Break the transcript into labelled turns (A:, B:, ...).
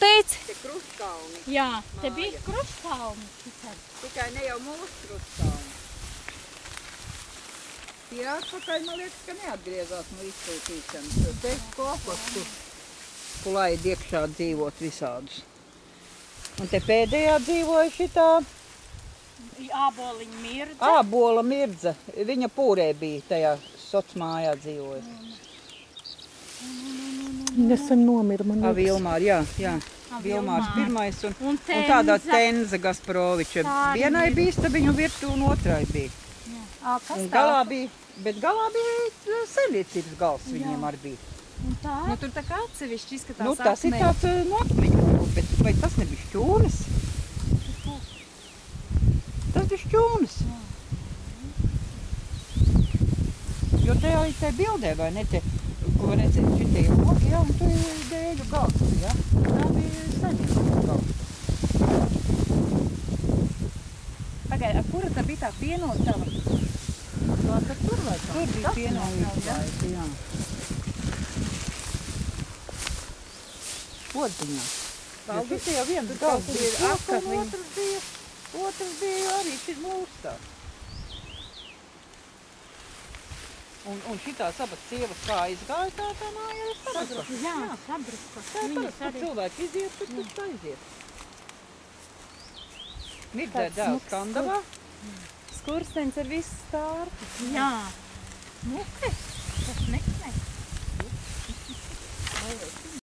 A: teici?
B: Te Krustkalni.
A: Jā, te bija Krustkalni.
B: Tikai ne jau mūsu Krustkalni. Tie atpakaļ, man liekas, ka neatgriezās no izsūtīšanas. Jo te kokostu laid iekšā dzīvot visādus. Un te pēdējā dzīvoja šitā
A: Āboliņa Mirdze.
B: Ābola Mirdze. Viņa pūrē bija tajā socmājā dzīvoja.
C: Nesen nomira, man liekas.
B: Vilmār, jā. Vilmārs pirmais un tādā Tenza Gasparoviča. Vienai bija stabiņu virtu un otrai bija. Un galā bija, bet galā bija saimniecības gals viņiem arī bija.
D: Nu, tur tā kā atsevišķi izskatās
B: Nu, tas ir tāds akmeņu, bet vai tas nebija šķūnas? Tas bija šķūnas. Jo te jau te bildē, vai ne, te, ko redzēt, šitie logi, jā, un tur ir dēļu gals, jā. Tā bija saimniecības gals.
D: Pagaid, kura tā bija tā pienotava?
B: Tur bija pienotava, jā. Odiņā. Jo šitie jau viens gals bija aka, un otrs bija arī šis mūstā. Un šitās abas sievas kā izgāja, tā māja ir sabruka.
A: Jā, sabruka.
B: Tā ir parasti, kur cilvēki iziet, tur aiziet. Mirdzē dēls Kandavā.
D: Skursteņs ar visu stārpu.
A: Jā. Nu, kas? Tas neknē.